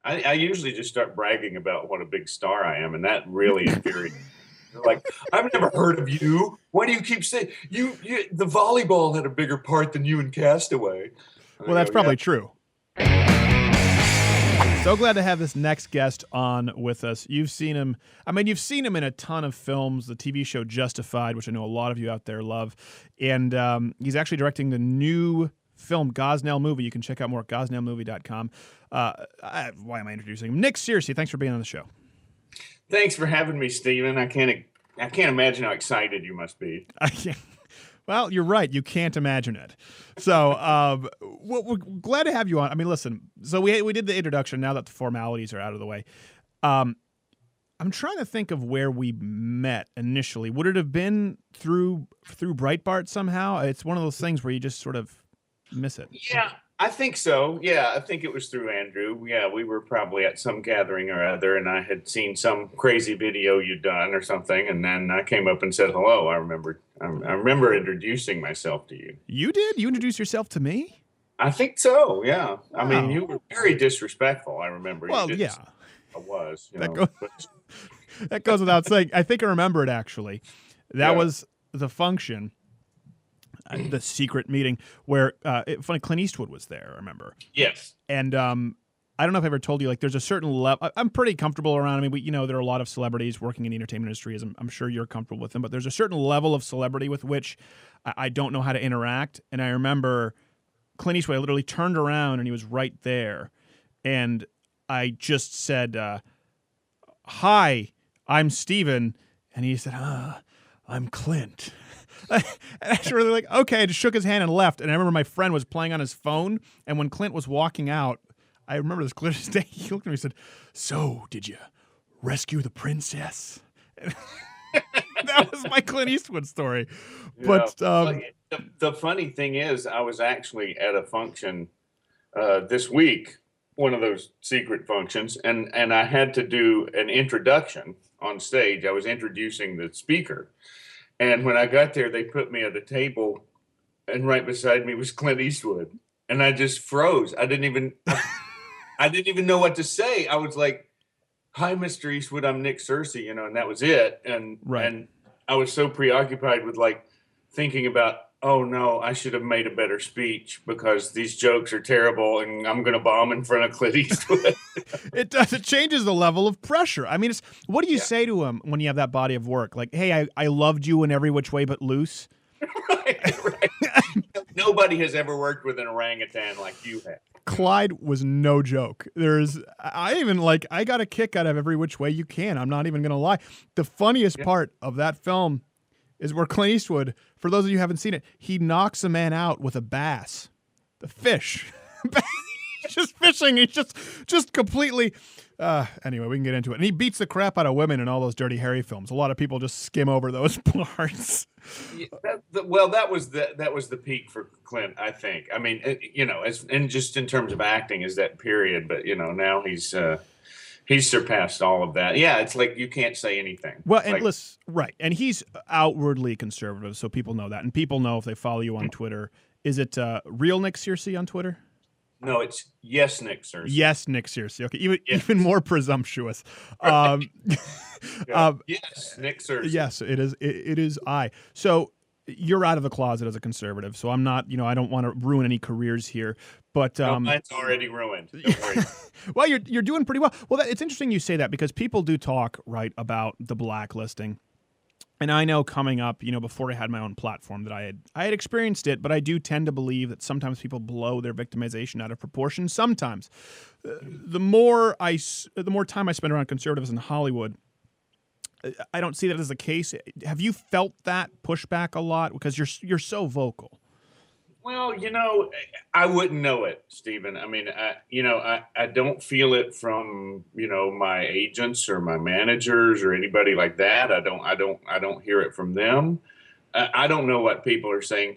I usually just start bragging about what a big star I am, and that really infuriates me. They're like, I've never heard of you. Why do you keep saying the volleyball had a bigger part than you in Castaway? Well, that's probably true. So glad to have this next guest on with us. You've seen him. I mean, you've seen him in a ton of films. The TV show Justified, which I know a lot of you out there love. And he's actually directing the new film, Gosnell Movie. You can check out more at gosnellmovie.com. Why am I introducing him? Nick Searcy, thanks for being on the show. Thanks for having me, Stephen. I can't imagine how excited you must be. I can't. Well, you're right. You can't imagine it. So we're glad to have you on. I mean, listen, so we did the introduction. Now that the formalities are out of the way, I'm trying to think of where we met initially. Would it have been through Breitbart somehow? It's one of those things where you just sort of miss it. Yeah, I think so. Yeah, I think it was through Andrew. Yeah, we were probably at some gathering or other, and I had seen some crazy video you'd done or something, and then I came up and said hello. I remember introducing myself to you. You did? You introduced yourself to me? I think so, yeah. Wow. I mean, you were very disrespectful, I remember. Well, yeah. I was. That goes without saying. I think I remember it, actually. That was the function, the secret meeting, where, funny, Clint Eastwood was there, I remember. Yes. And I don't know if I ever told you, like, there's a certain level. I'm pretty comfortable around. I mean, there are a lot of celebrities working in the entertainment industry, as I'm sure you're comfortable with them, but there's a certain level of celebrity with which I don't know how to interact. And I remember Clint Eastwood, I literally turned around and he was right there. And I just said, hi, I'm Steven. And he said, I'm Clint. And I was really like, okay, I just shook his hand and left. And I remember my friend was playing on his phone. And when Clint was walking out, I remember this clear as day. He looked at me and said, so did you rescue the princess? That was my Clint Eastwood story. Yeah. But the funny thing is, I was actually at a function this week, one of those secret functions, and I had to do an introduction on stage. I was introducing the speaker. And when I got there, they put me at a table, and right beside me was Clint Eastwood. And I just froze. I didn't even know what to say. I was like, hi, Mr. Eastwood, I'm Nick Searcy, and that was it. And I was so preoccupied with like thinking about, oh no, I should have made a better speech because these jokes are terrible and I'm going to bomb in front of Clint Eastwood. It does. It changes the level of pressure. I mean, what do you say to him when you have that body of work? Like, hey, I loved you in every which way but loose. Right. Nobody has ever worked with an orangutan like you have. Clyde was no joke. I got a kick out of every which way you can. I'm not even going to lie. The funniest part of that film is where Clint Eastwood, for those of you who haven't seen it, he knocks a man out with a bass. The fish. He's just fishing. He's just completely... anyway, we can get into it. And he beats the crap out of women in all those Dirty Harry films. A lot of people just skim over those parts. Yeah, that was the peak for Clint, I think. I mean, and just in terms of acting is that period. But now he's surpassed all of that. Yeah, it's like you can't say anything. Well, and listen, right, and he's outwardly conservative, so people know that, and people know if they follow you on Twitter. Is it real Nick Searcy on Twitter? No, it's yes, Nick Searcy. Yes, Nick Searcy. Okay, even more presumptuous. Yes, Nick Searcy. Yes, it is. It is I. So you're out of the closet as a conservative. So I'm not. I don't want to ruin any careers here. But mine's already ruined. Don't worry. Well, you're doing pretty well. Well, it's interesting you say that because people do talk about the blacklisting. And I know coming up, before I had my own platform that I had experienced it, but I do tend to believe that sometimes people blow their victimization out of proportion. Sometimes, the more time I spend around conservatives in Hollywood, I don't see that as the case. Have you felt that pushback a lot because you're so vocal? Well, I wouldn't know it, Stephen. I mean, I don't feel it from, my agents or my managers or anybody like that. I don't hear it from them. I don't know what people are saying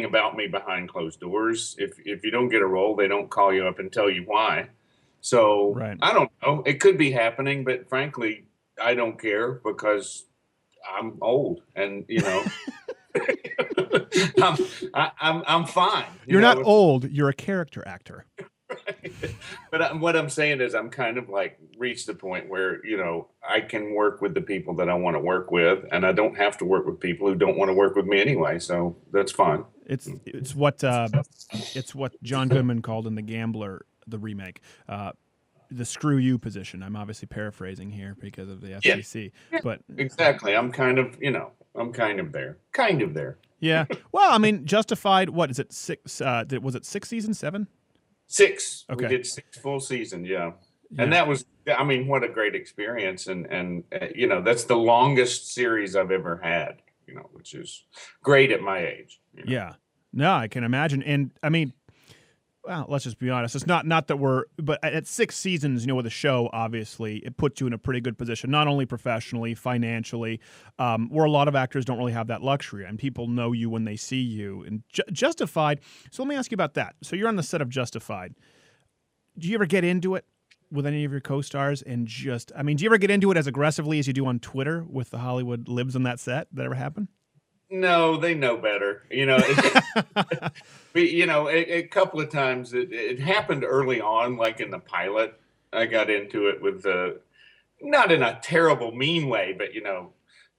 about me behind closed doors. If you don't get a role, they don't call you up and tell you why. So I don't know. It could be happening, but frankly, I don't care because I'm old and, I'm fine. You're not old. You're a character actor. But what I'm saying is I'm kind of like reached the point where, I can work with the people that I want to work with, and I don't have to work with people who don't want to work with me anyway. So that's fine. It's what John Goodman called in The Gambler, the remake, the screw you position. I'm obviously paraphrasing here because of the FCC, Yeah, but exactly. I'm kind of, I'm kind of there. Kind of there. yeah. Well, I mean, Justified. What is it? Six? Was it 6 seasons? 7? 6. Okay. We did 6 full seasons. Yeah. Yeah. And that was, I mean, what a great experience. And that's the longest series I've ever had, which is great at my age. Yeah. No, I can imagine. And I mean, well, let's just be honest. It's not that but at 6 seasons, with a show, obviously, it puts you in a pretty good position, not only professionally, financially, where a lot of actors don't really have that luxury, and people know you when they see you. And Justified. So let me ask you about that. So you're on the set of Justified. Do you ever get into it with any of your co-stars? And do you ever get into it as aggressively as you do on Twitter with the Hollywood libs on that set? That ever happen? No, they know better. A couple of times it happened early on, like in the pilot. I got into it with not in a terrible, mean way, but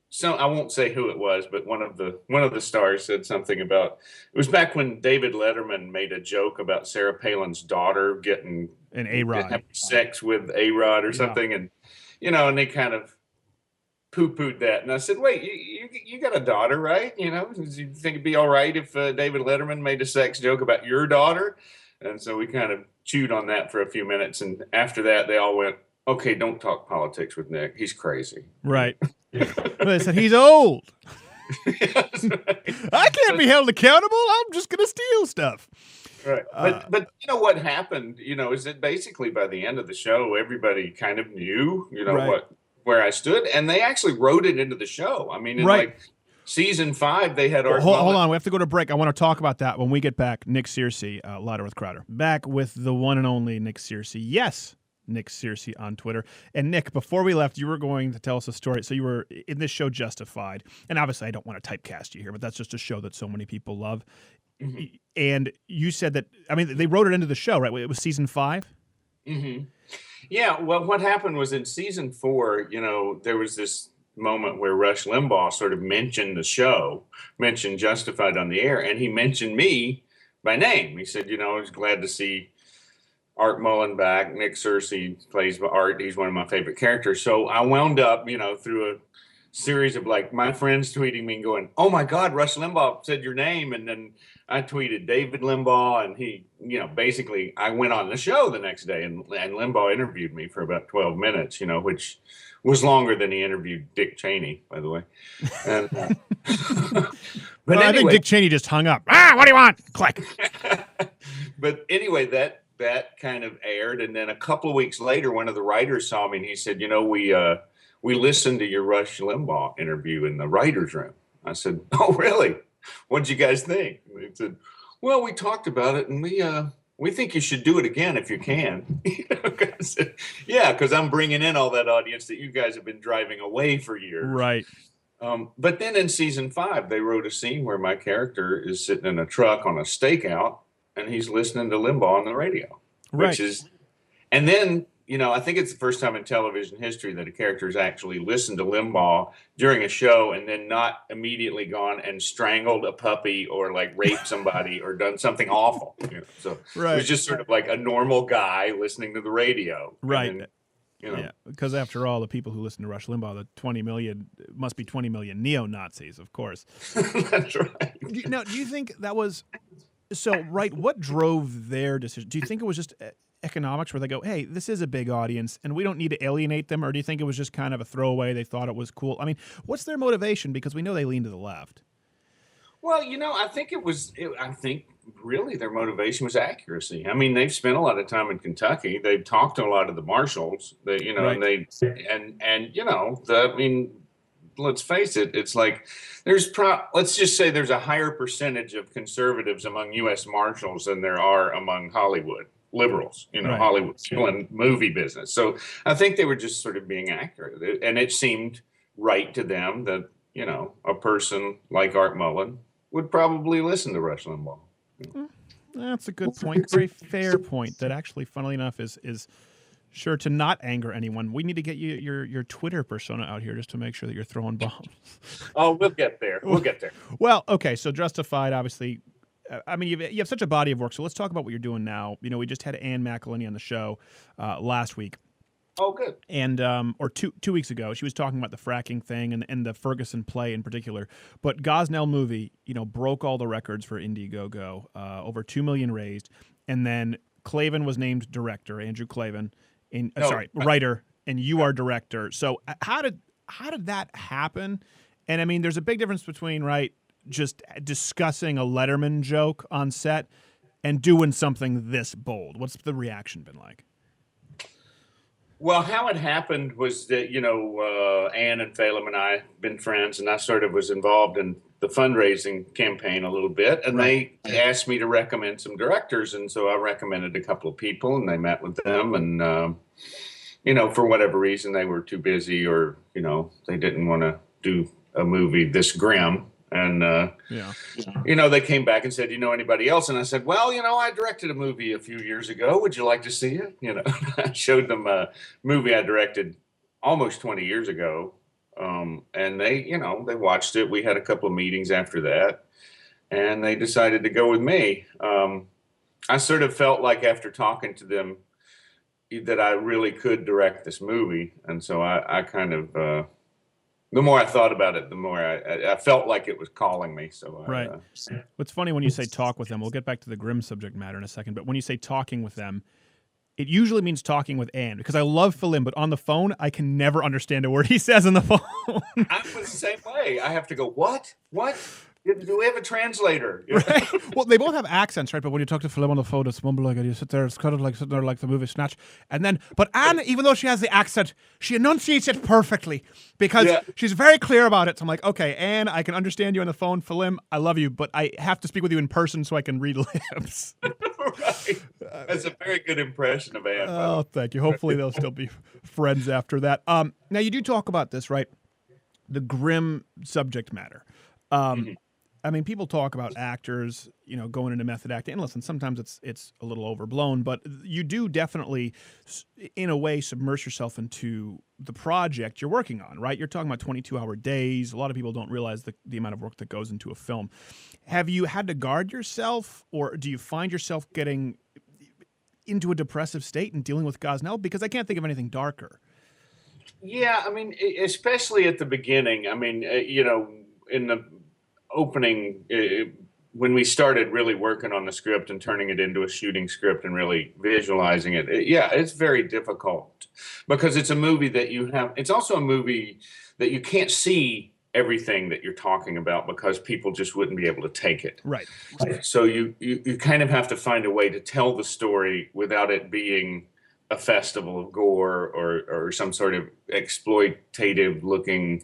so I won't say who it was, but one of the stars said something about, it was back when David Letterman made a joke about Sarah Palin's daughter getting an A-Rod, having sex with A-Rod or something, and and they kind of poo-pooed that, and I said, "Wait, you got a daughter, right? Do you think it'd be all right if David Letterman made a sex joke about your daughter?" And so we kind of chewed on that for a few minutes, and after that, they all went, "Okay, don't talk politics with Nick. He's crazy." Right. They said he's old. I can't be held accountable. I'm just going to steal stuff. Right. But what happened, is that basically by the end of the show, everybody kind of knew, right. where I stood, and they actually wrote it into the show. I mean, in like season 5, they had hold on, we have to go to break. I want to talk about that when we get back. Nick Searcy, Louder with Crowder. Back with the one and only Nick Searcy. Yes, Nick Searcy on Twitter. And Nick, before we left, you were going to tell us a story. So you were in this show Justified, and obviously I don't want to typecast you here, but that's just a show that so many people love. Mm-hmm. And you said that, I mean, they wrote it into the show, right? It was season 5? Mm-hmm. Yeah, well, what happened was in season 4, there was this moment where Rush Limbaugh sort of mentioned the show, mentioned Justified on the air, and he mentioned me by name. He said, I was glad to see Art Mullen back. Nick Searcy plays Art. He's one of my favorite characters. So I wound up, through a series of like my friends tweeting me and going, "Oh my God, Rush Limbaugh said your name." And then I tweeted David Limbaugh, and he, basically I went on the show the next day, and Limbaugh interviewed me for about 12 minutes, which was longer than he interviewed Dick Cheney, by the way. And, but anyway, I think Dick Cheney just hung up. What do you want? Click. But anyway, that kind of aired, and then a couple of weeks later, one of the writers saw me, and he said, we listened to your Rush Limbaugh interview in the writer's room. I said, "Oh, really? What did you guys think?" And they said, "Well, we talked about it, and we think you should do it again if you can." I said, "Yeah, because I'm bringing in all that audience that you guys have been driving away for years." Right. But then in season 5, they wrote a scene where my character is sitting in a truck on a stakeout, and he's listening to Limbaugh on the radio, which is, and then, I think it's the first time in television history that a character has actually listened to Limbaugh during a show and then not immediately gone and strangled a puppy or like raped somebody or done something awful. So it was just sort of like a normal guy listening to the radio. Right. Then, Yeah, because after all, the people who listen to Rush Limbaugh, the 20 million, must be 20 million neo-Nazis, of course. That's right. Now, do you think that was, what drove their decision? Do you think it was just economics where they go, "Hey, this is a big audience and we don't need to alienate them," or do you think it was just kind of a throwaway? They thought it was cool. I mean, what's their motivation? Because we know they lean to the left. Well, I think I think really their motivation was accuracy. I mean, they've spent a lot of time in Kentucky. They've talked to a lot of the marshals. Let's face it. It's like let's just say there's a higher percentage of conservatives among U.S. Marshals than there are among Hollywood liberals, Hollywood still in movie business. So I think they were just sort of being accurate, and it seemed right to them that, a person like Art Mullen would probably listen to Rush Limbaugh. That's a good point. Very fair point. That actually, funnily enough, is sure to not anger anyone. We need to get you your Twitter persona out here just to make sure that you're throwing bombs. Oh, we'll get there. We'll get there. Well, okay. So Justified, obviously. I mean, you have such a body of work. So let's talk about what you're doing now. You know, we just had Ann McElhinney on the show last week. Oh, good. And or two weeks ago, she was talking about the fracking thing and the Ferguson play in particular. But Gosnell Movie, you know, broke all the records for Indiegogo, over $2 million raised, and then Klavan was named director, Andrew Klavan, writer, and you are director. So how did that happen? And I mean, there's a big difference between just discussing a Letterman joke on set and doing something this bold. What's the reaction been like? Well, how it happened was that, Ann and Phelim and I have been friends, and I sort of was involved in the fundraising campaign a little bit, and they asked me to recommend some directors, and so I recommended a couple of people, and they met with them, and, for whatever reason, they were too busy or, they didn't want to do a movie this grim. And, they came back and said, anybody else? And I said, well, I directed a movie a few years ago. Would you like to see it? I showed them a movie I directed almost 20 years ago. And they watched it. We had a couple of meetings after that, and they decided to go with me. I sort of felt like after talking to them that I really could direct this movie. And so I kind of, the more I thought about it, the more I felt like it was calling me. So right. What's funny when you say talk with them, we'll get back to the grim subject matter in a second, but when you say talking with them, it usually means talking with Ann, because I love Phelim, but on the phone, I can never understand a word he says on the phone. I'm the same way. I have to go, what? Do we have a translator? Right. Well, they both have accents, right? But when you talk to Phelim on the phone, it's mumbling, and you sit there, it's kind of like sitting there like the movie Snatch. And then, but Anne, even though she has the accent, she enunciates it perfectly because she's very clear about it. So I'm like, okay, Anne, I can understand you on the phone. Phelim, I love you, but I have to speak with you in person so I can read lips. Right. That's a very good impression of Anne. Oh, thank you. Hopefully they'll still be friends after that. Now, you do talk about this, right? The grim subject matter. I mean, people talk about actors, going into method acting. And listen, sometimes it's a little overblown, but you do definitely, in a way, submerge yourself into the project you're working on, right? You're talking about 22-hour days. A lot of people don't realize the amount of work that goes into a film. Have you had to guard yourself, or do you find yourself getting into a depressive state and dealing with Gosnell? Because I can't think of anything darker. Yeah, I mean, especially at the beginning. I mean, in the opening, when we started really working on the script and turning it into a shooting script and really visualizing it, it's very difficult because it's a movie that it's also a movie that you can't see everything that you're talking about because people just wouldn't be able to take it. Right. So you kind of have to find a way to tell the story without it being a festival of gore or some sort of exploitative looking,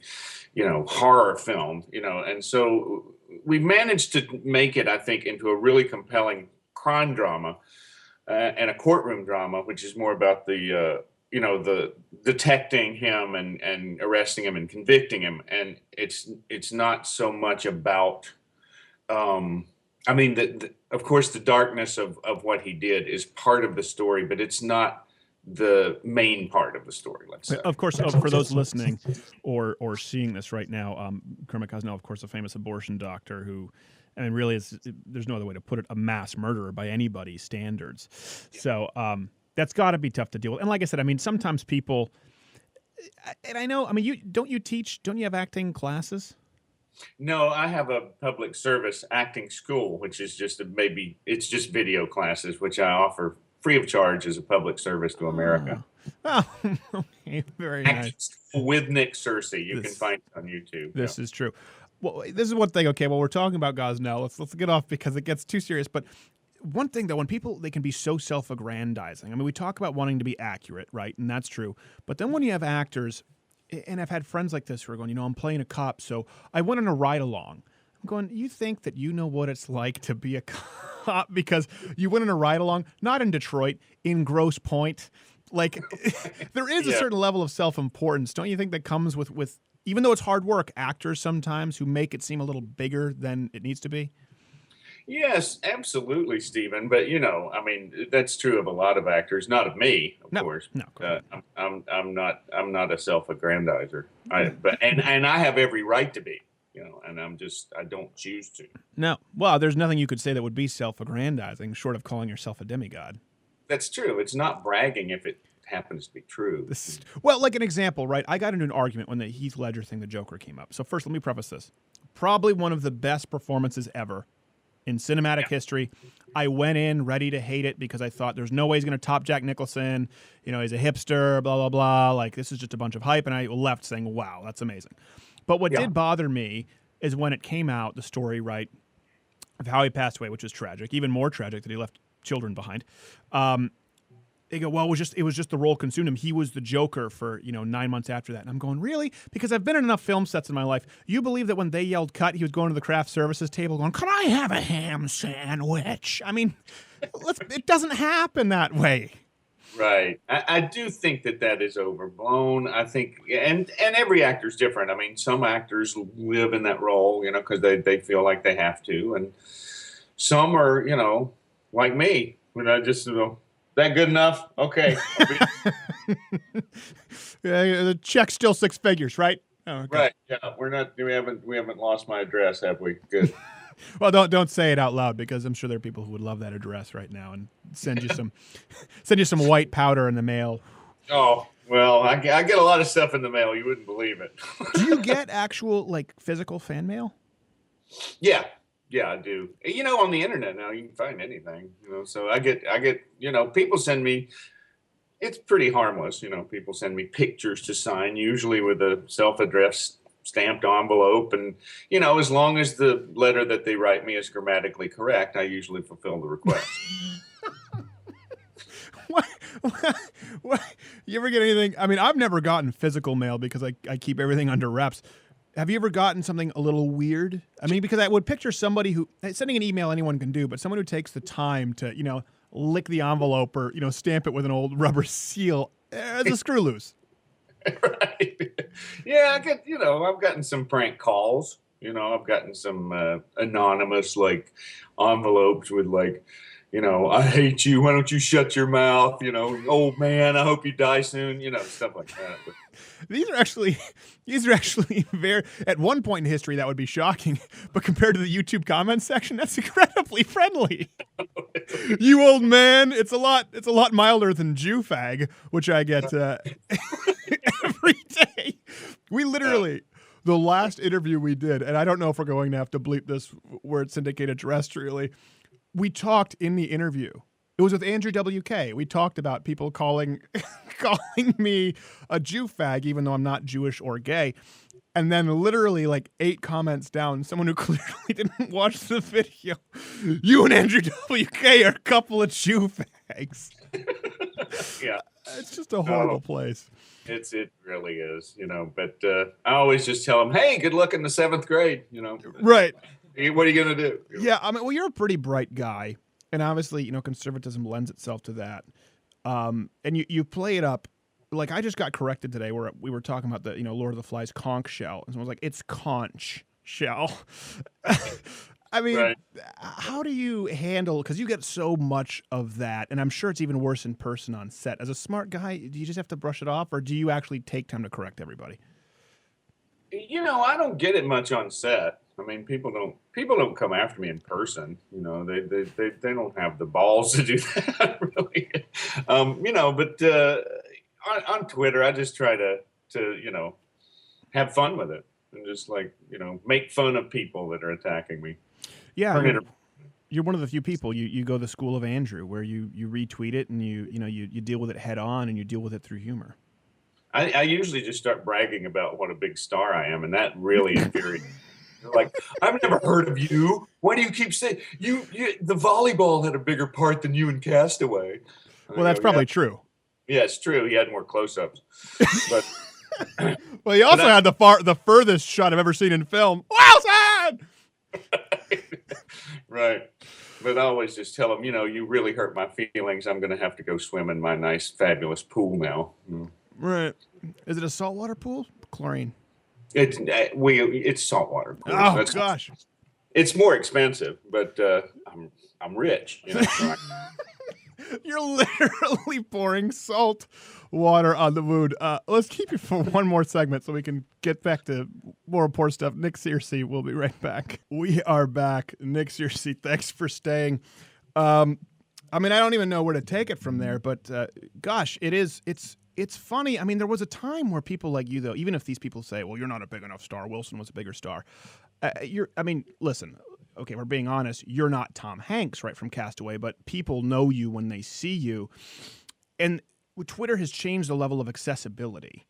horror film, and so we managed to make it, I think, into a really compelling crime drama and a courtroom drama, which is more about the detecting him and arresting him and convicting him. And it's not so much about, of course, the darkness of what he did is part of the story, but it's not the main part of the story, let's say. Of course, for those listening or seeing this right now, Kermit Gosnell, of course, a famous abortion doctor who, really there's no other way to put it, a mass murderer by anybody's standards. So that's got to be tough to deal with. And like I said, sometimes people, and I know, don't you have acting classes? No, I have a public service acting school, which is just it's just video classes, which I offer free of charge as a public service to America. Oh, okay. Very nice. With Nick Searcy. You can find it on YouTube. This is true. Well, this is one thing. Okay, well, we're talking about Gosnell. Let's get off because it gets too serious. But one thing, though, when people, they can be so self-aggrandizing. We talk about wanting to be accurate, right? And that's true. But then when you have actors, and I've had friends like this who are going, I'm playing a cop, so I went on a ride-along. I'm going, you think that you know what it's like to be a cop because you went on a ride-along, not in Detroit, in Grosse Pointe. Like, there is a certain level of self-importance, don't you think, that comes with even though it's hard work, actors sometimes who make it seem a little bigger than it needs to be? Yes, absolutely, Stephen. But I mean, that's true of a lot of actors, not of me, of No, course. no, of course not. I'm not a self-aggrandizer. And I have every right to be, and I don't choose to. No. Well, there's nothing you could say that would be self-aggrandizing, short of calling yourself a demigod. That's true. It's not bragging if it happens to be true. Well, like an example, right? I got into an argument when the Heath Ledger thing, the Joker, came up. So first, let me preface this. Probably one of the best performances ever in cinematic history. I went in ready to hate it because I thought there's no way he's going to top Jack Nicholson. He's a hipster, blah, blah, blah. Like, this is just a bunch of hype. And I left saying, wow, that's amazing. But what did bother me is when it came out, the story, right, of how he passed away, which is tragic, even more tragic that he left children behind. They go, well, it was just the role consumed him. He was the Joker for 9 months after that. And I'm going, really? Because I've been in enough film sets in my life. You believe that when they yelled cut, he was going to the craft services table going, can I have a ham sandwich? I mean, it doesn't happen that way. Right. I do think that is overblown. I think, and every actor's different. I mean, some actors live in that role, because they feel like they have to, and some are, like me, just that good enough? Okay. Yeah, the check's still six figures, right? Oh, okay. Right. Yeah, we haven't lost my address, have we? Good. Well, don't say it out loud because I'm sure there are people who would love that address right now and send you some white powder in the mail. Oh, well, I get a lot of stuff in the mail. You wouldn't believe it. Do you get actual physical fan mail? Yeah, I do. On the internet now you can find anything. So I get. People send me. It's pretty harmless. People send me pictures to sign, usually with a self-addressed stamped envelope, and as long as the letter that they write me is grammatically correct, I usually fulfill the request. What? You ever get anything? I mean, I've never gotten physical mail because I keep everything under wraps. Have you ever gotten something a little weird? I mean, because I would picture somebody who sending an email anyone can do, but someone who takes the time to lick the envelope or stamp it with an old rubber seal, it's a screw loose. Right. Yeah, I've gotten some prank calls. I've gotten some anonymous envelopes with I hate you. Why don't you shut your mouth? Old man, I hope you die soon. Stuff like that. But these are actually very. At one point in history, that would be shocking, but compared to the YouTube comments section, that's incredibly friendly. You old man, it's a lot milder than Jew fag, which I get every day. We literally. The last interview we did, and I don't know if we're going to have to bleep this where it's syndicated terrestrially, we talked in the interview. It was with Andrew WK. We talked about people calling me a Jew fag, even though I'm not Jewish or gay. And then literally 8 comments down, someone who clearly didn't watch the video. You and Andrew WK are a couple of Jew fags. Yeah. It's just a horrible place. It really is, but I always just tell them, hey, good luck in the 7th grade, Right. What are you going to do? Yeah, I mean, well, you're a pretty bright guy, and obviously, conservatism lends itself to that. And you play it up. I just got corrected today where we were talking about the, Lord of the Flies conch shell, and someone was like, it's conch shell. I mean, right. How do you handle, because you get so much of that, and I'm sure it's even worse in person on set. As a smart guy, do you just have to brush it off, or do you actually take time to correct everybody? I don't get it much on set. I mean, people don't come after me in person. They don't have the balls to do that, really. But on Twitter, I just try to have fun with it and just make fun of people that are attacking me. Yeah, you're one of the few people. You go the school of Andrew, where you retweet it and you deal with it head on and you deal with it through humor. I usually just start bragging about what a big star I am, and that really infuriates me. Like, I've never heard of you. Why do you keep saying you the volleyball had a bigger part than you in Castaway? Well, that's probably true. Yeah, it's true. He had more close-ups. But well, he also had the furthest shot I've ever seen in film. Wilson! Right. But I always just tell him, you really hurt my feelings. I'm going to have to go swim in my nice, fabulous pool now. Right. Is it a saltwater pool? Chlorine. It's saltwater. Oh, gosh. It's more expensive, but I'm rich, you know. So You're literally pouring salt water on the wound. Let's keep you for one more segment so we can get back to more important stuff. Nick Searcy will be right back. We are back. Nick Searcy, thanks for staying. I mean, I don't even know where to take it from there, but gosh, it's funny. I mean, there was a time where people like you, though, even if these people say, well, you're not a big enough star, Wilson was a bigger star. I mean, listen, okay, we're being honest. You're not Tom Hanks, right, from Castaway, but people know you when they see you. And Twitter has changed the level of accessibility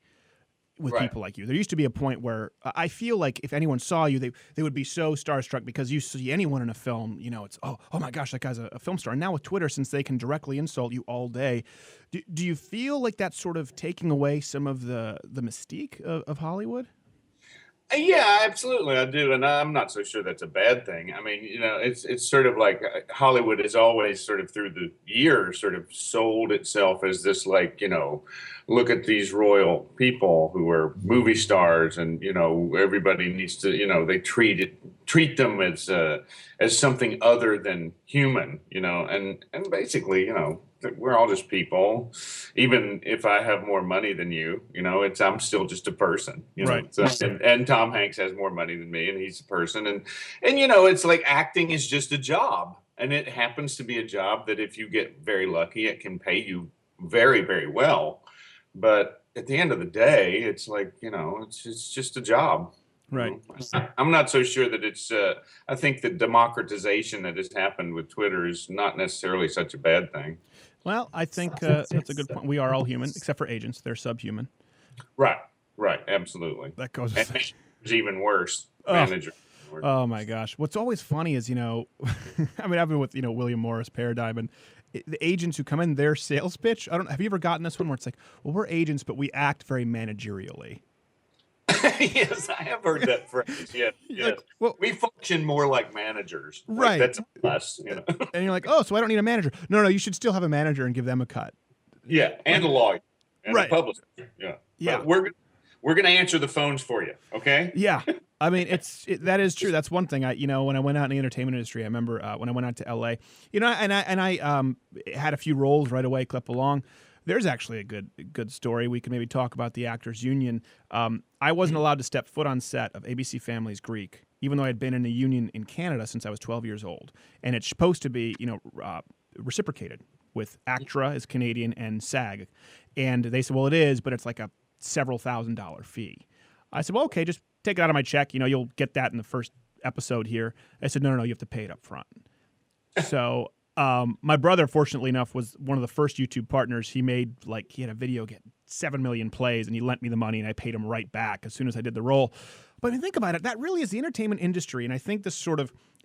with Right. people like you. There used to be a point where I feel like if anyone saw you, they would be so starstruck because you see anyone in a film, you know, it's, oh my gosh, that guy's a film star. And now with Twitter, since they can directly insult you all day, do you feel like that's sort of taking away some of the mystique of Hollywood? Yeah, absolutely, I do, and I'm not so sure that's a bad thing. I mean, you know, it's sort of like Hollywood has always sort of through the years sort of sold itself as this, like, you know, look at these royal people who are movie stars, and you know everybody needs to, you know, they treat them as something other than human, you know, and basically, you know, we're all just people. Even if I have more money than you, you know, I'm still just a person, you know. Right. So, and Tom Hanks has more money than me, and he's a person, and you know, it's like acting is just a job, and it happens to be a job that if you get very lucky, it can pay you very, very well. But at the end of the day, it's like, you know, it's just a job. You Right. know? I'm not so sure that it's. I think the democratization that has happened with Twitter is not necessarily such a bad thing. Well, I think that's a good point. We are all human, except for agents. They're subhuman. Right, right, absolutely. That goes. And managers even worse. Oh. Manager. Oh my gosh! What's always funny is, you know, I mean, I've been with, you know, William Morris, Paradigm, and the agents who come in, their sales pitch. I don't. Have you ever gotten this one where it's like, well, we're agents, but we act very managerially. Yes, I have heard that phrase. Yes, yes. Like, well, We function more like managers. Like, right. that's us, you know. And you're like, oh, so I don't need a manager. No, you should still have a manager and give them a cut. Yeah, and a lawyer, and Right. a publisher. Yeah, Yeah. But we're gonna answer the phones for you, okay? Yeah. I mean, that is true. That's one thing. You know, when I went out in the entertainment industry, I remember when I went out to L.A., you know, and I had a few roles right away, clip along. There's actually a good story. We can maybe talk about the Actors Union. I wasn't allowed to step foot on set of ABC Family's Greek, even though I had been in a union in Canada since I was 12 years old. And it's supposed to be, you know, reciprocated with ACTRA is Canadian and SAG. And they said, well, it is, but it's like a several $1,000 fee. I said, well, okay, just take it out of my check. You know, you'll get that in the first episode here. I said, no, you have to pay it up front. So my brother, fortunately enough, was one of the first YouTube partners. He had a video get 7 million plays, and he lent me the money, and I paid him right back as soon as I did the role. But I mean, think about it. That really is the entertainment industry, and I think this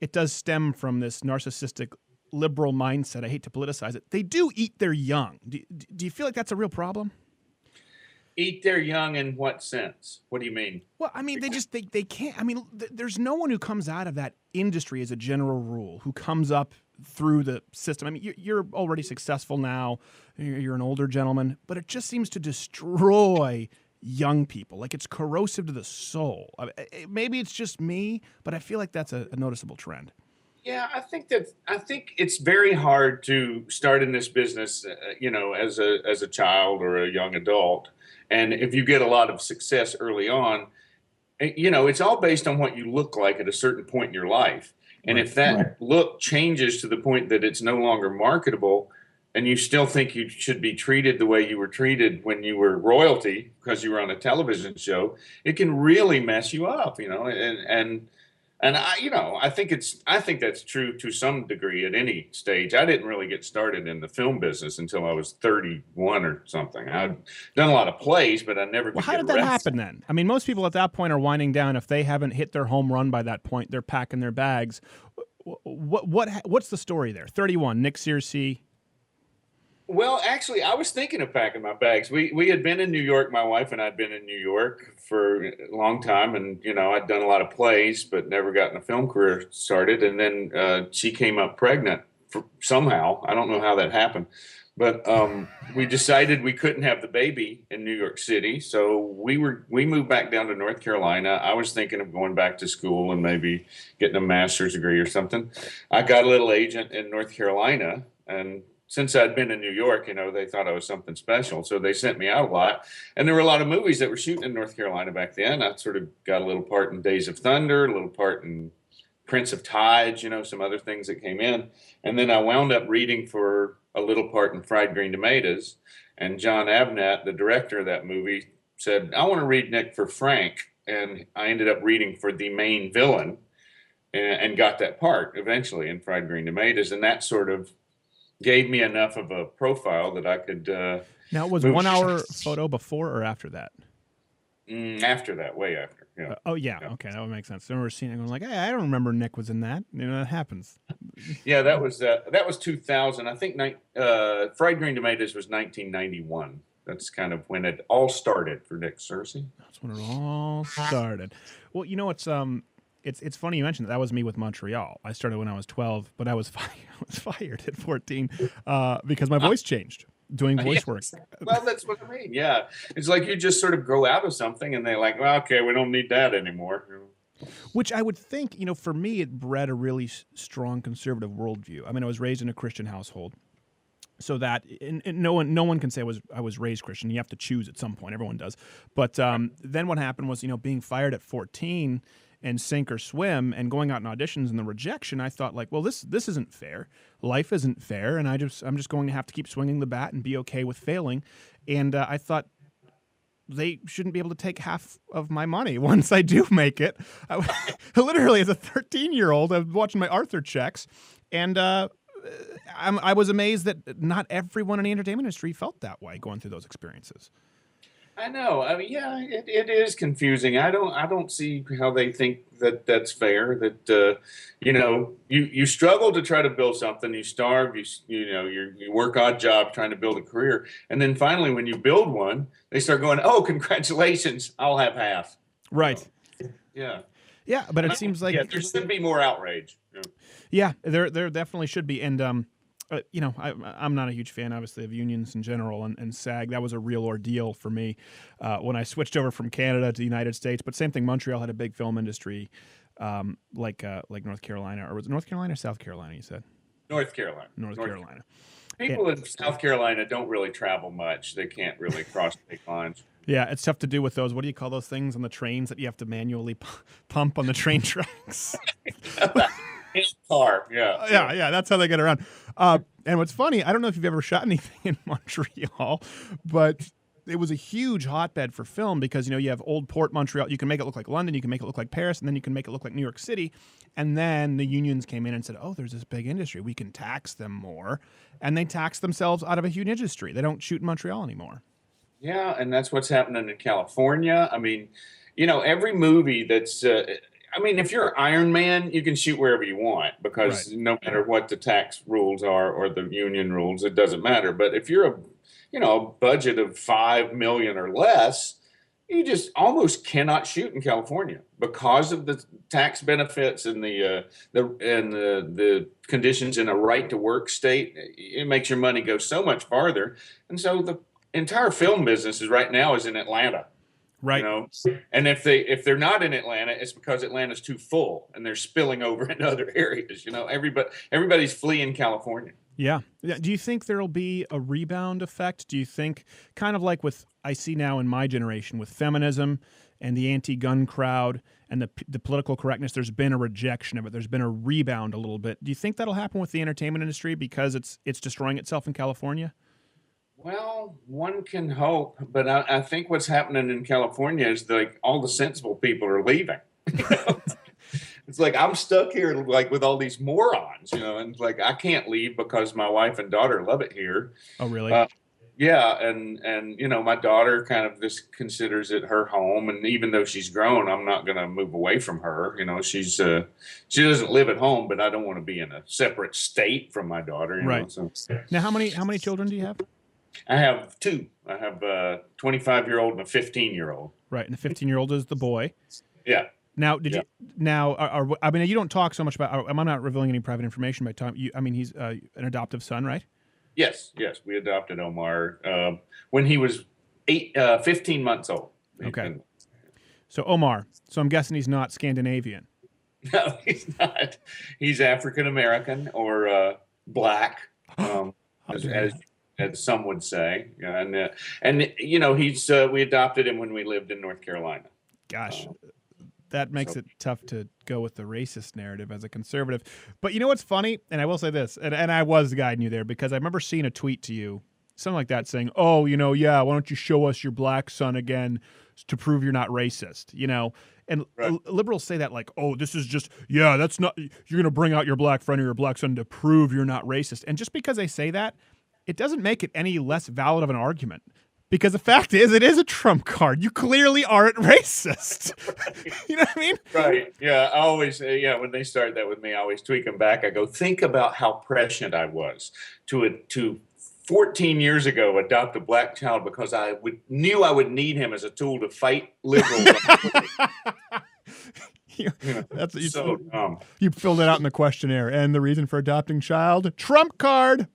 it does stem from this narcissistic liberal mindset. I hate to politicize it. They do eat their young. Do you feel like that's a real problem? Eat their young in what sense? What do you mean? Well, I mean, they can't. I mean, there's no one who comes out of that industry as a general rule who comes up through the system. I mean, you're already successful now. You're an older gentleman, but it just seems to destroy young people. Like, it's corrosive to the soul. Maybe it's just me, but I feel like that's a noticeable trend. Yeah, I think it's very hard to start in this business, you know, as a child or a young adult. And if you get a lot of success early on, you know, it's all based on what you look like at a certain point in your life. And if that look changes to the point that it's no longer marketable, and you still think you should be treated the way you were treated when you were royalty because you were on a television show, it can really mess you up, you know. And I, you know, I think that's true to some degree at any stage. I didn't really get started in the film business until I was 31 or something. I've done a lot of plays, but I never. Well, how did that happen then? I mean, most people at that point are winding down. If they haven't hit their home run by that point, they're packing their bags. What's the story there? 31, Nick Searcy. Well, actually, I was thinking of packing my bags. We had been in New York. My wife and I'd been in New York for a long time, and you know, I'd done a lot of plays, but never gotten a film career started. And then she came up pregnant somehow. I don't know how that happened, But we decided we couldn't have the baby in New York City, so we moved back down to North Carolina. I was thinking of going back to school and maybe getting a master's degree or something. I got a little agent in North Carolina, and since I'd been in New York, they thought I was something special, so they sent me out a lot. And there were a lot of movies that were shooting in North Carolina back then. I sort of got a little part in Days of Thunder, a little part in Prince of Tides, some other things that came in. And then I wound up reading for a little part in Fried Green Tomatoes. And John Avnet, the director of that movie, said, I want to read Nick for Frank. And I ended up reading for the main villain and got that part eventually in Fried Green Tomatoes. And that sort of gave me enough of a profile that I could. Now, was 1 hour photo before or after that? After that, way after. Yeah. Yeah. Okay, that would make sense. I remember seeing it going like, hey, I don't remember Nick was in that. That happens. Yeah, that was 2000. I think Fried Green Tomatoes was 1991. That's kind of when it all started for Nick Searcy. That's when it all started. Well, it's funny you mentioned that was me with Montreal. I started when I was 12, but I was fired at 14 because my voice changed. Doing voice work. Well, that's what I mean. Yeah. It's like you just sort of grow out of something and they're like, well, okay, we don't need that anymore. Which I would think, for me, it bred a really strong conservative worldview. I mean, I was raised in a Christian household. So that and no one can say I was raised Christian. You have to choose at some point. Everyone does. But then what happened was, being fired at 14 and sink or swim and going out in auditions and the rejection, I thought like, well, this isn't fair. Life isn't fair. And I'm just going to have to keep swinging the bat and be okay with failing. And I thought they shouldn't be able to take half of my money once I do make it. Literally as a 13-year-old, I was watching my Arthur checks and I was amazed that not everyone in the entertainment industry felt that way going through those experiences. I know. I mean, yeah, it is confusing. I don't see how they think that that's fair. That you struggle to try to build something. You starve. You work odd job trying to build a career, and then finally, when you build one, they start going, "Oh, congratulations! I'll have half." Right. Yeah. Yeah, but it seems like there should be more outrage. Yeah, there definitely should be, and I'm not a huge fan, obviously, of unions in general, and SAG. That was a real ordeal for me when I switched over from Canada to the United States. But same thing, Montreal had a big film industry, like North Carolina, or was it North Carolina or South Carolina? You said North Carolina. North Carolina. People in South Carolina don't really travel much. They can't really cross state lines. Yeah, it's tough to do with those. What do you call those things on the trains that you have to manually pump on the train tracks? Car, yeah. Yeah, that's how they get around. And what's funny, I don't know if you've ever shot anything in Montreal, but it was a huge hotbed for film because, you have Old Port, Montreal. You can make it look like London, you can make it look like Paris, and then you can make it look like New York City. And then the unions came in and said, oh, there's this big industry. We can tax them more. And they tax themselves out of a huge industry. They don't shoot in Montreal anymore. Yeah, and that's what's happening in California. I mean, every movie that's if you're Iron Man, you can shoot wherever you want because no matter what the tax rules are or the union rules, it doesn't matter. But if you're a budget of $5 million or less, you just almost cannot shoot in California because of the tax benefits and the conditions in a right to work state. It makes your money go so much farther, and so the entire film business is in Atlanta. Right. And if they're not in Atlanta, it's because Atlanta's too full and they're spilling over into other areas. Everybody's fleeing California. Yeah. Do you think there'll be a rebound effect? Do you think, kind of like with I see now in my generation with feminism and the anti-gun crowd and the political correctness, there's been a rejection of it. There's been a rebound a little bit. Do you think that'll happen with the entertainment industry because it's destroying itself in California? Well, one can hope, but I think what's happening in California is like all the sensible people are leaving. It's like I'm stuck here like with all these morons, and like I can't leave because my wife and daughter love it here. Oh, really? Yeah, and my daughter kind of just considers it her home, and even though she's grown, I'm not going to move away from her. She doesn't live at home, but I don't want to be in a separate state from my daughter. Right. So. Now, how many children do you have? I have two. I have a 25-year-old and a 15-year-old. Right, and the 15-year-old is the boy. Yeah. Now, you don't talk so much about. I'm not revealing any private information by time. He's an adoptive son, right? Yes, yes, we adopted Omar when he was 15 months old. Okay. And So Omar. So I'm guessing he's not Scandinavian. no, he's not. He's African American or black, um, How as, dare as you. as some would say. Yeah, and you know, he's we adopted him when we lived in North Carolina. Gosh, Uh, that makes so it tough to go with the racist narrative as a conservative. But you know what's funny? And I will say this, and I was guiding you there because I remember seeing a tweet to you, something like that, saying, "Oh, yeah, why don't you show us your black son again to prove you're not racist?" And right. liberals say that like, "Oh, this is just that's not you're going to bring out your black friend or your black son to prove you're not racist." And just because they say that, it doesn't make it any less valid of an argument. Because the fact is, it is a trump card. You clearly aren't racist. You know what I mean? Right. Yeah. I always, when they start that with me, I always tweak them back. I go, think about how prescient I was to 14 years ago adopt a black child because knew I would need him as a tool to fight liberals. That's so dumb. You filled it out in the questionnaire. And the reason for adopting child? Trump card.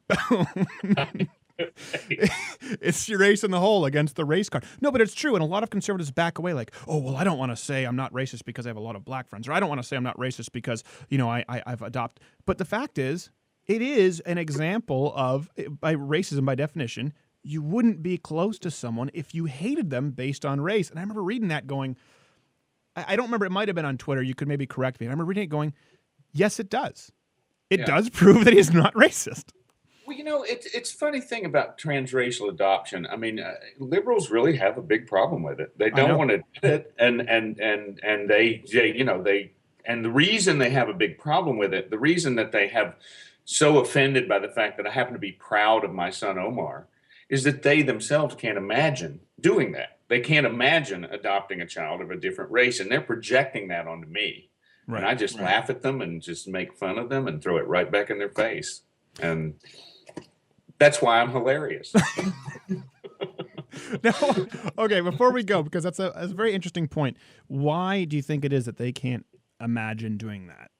It's your race in the hole against the race card. No, but it's true. And a lot of conservatives back away like, oh, well, I don't want to say I'm not racist because I have a lot of black friends. Or I don't want to say I'm not racist because, I've adopted. But the fact is, it is an example of, by racism by definition, you wouldn't be close to someone if you hated them based on race. And I remember reading that going, I don't remember, it might have been on Twitter. You could maybe correct me. I remember reading it going, yes, it does. It does prove that he's not racist. Well, it's a funny thing about transracial adoption. I mean, liberals really have a big problem with it. They don't want to admit it, and and the reason they have a big problem with it, the reason that they have so offended by the fact that I happen to be proud of my son Omar, is that they themselves can't imagine doing that. They can't imagine adopting a child of a different race, and they're projecting that onto me. Right. And I just laugh at them and just make fun of them and throw it right back in their face. And that's why I'm hilarious. Now, okay, before we go, because that's a very interesting point. Why do you think it is that they can't imagine doing that?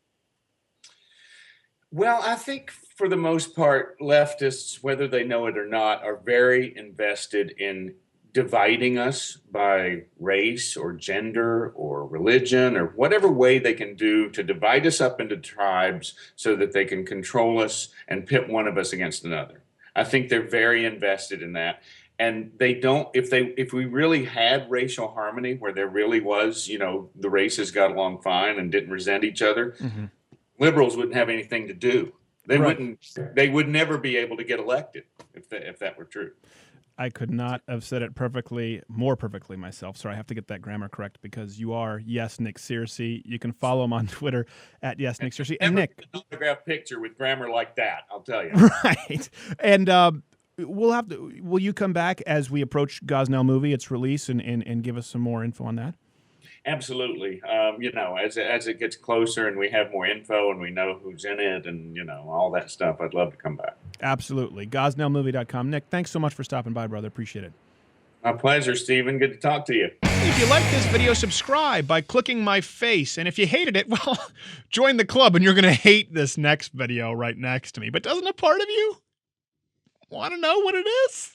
Well, I think for the most part, leftists, whether they know it or not, are very invested in dividing us by race or gender or religion or whatever way they can do to divide us up into tribes so that they can control us and pit one of us against another. I think they're very invested in that. And they don't, if we really had racial harmony where there really was, the races got along fine and didn't resent each other, liberals wouldn't have anything to do. They would never be able to get elected if that were true. I could not have said it more perfectly myself. Sorry, I have to get that grammar correct because you are Yes Nick Searcy. You can follow him on Twitter at Yes Nick Searcy. And Nick, an autograph picture with grammar like that, I'll tell you. Right. And will you come back as we approach Gosnell Movie, its release, and give us some more info on that? Absolutely. As it gets closer and we have more info and we know who's in it and, all that stuff, I'd love to come back. Absolutely. GosnellMovie.com. Nick, thanks so much for stopping by, brother. Appreciate it. My pleasure, Stephen. Good to talk to you. If you like this video, subscribe by clicking my face. And if you hated it, well, join the club and you're going to hate this next video right next to me. But doesn't a part of you want to know what it is?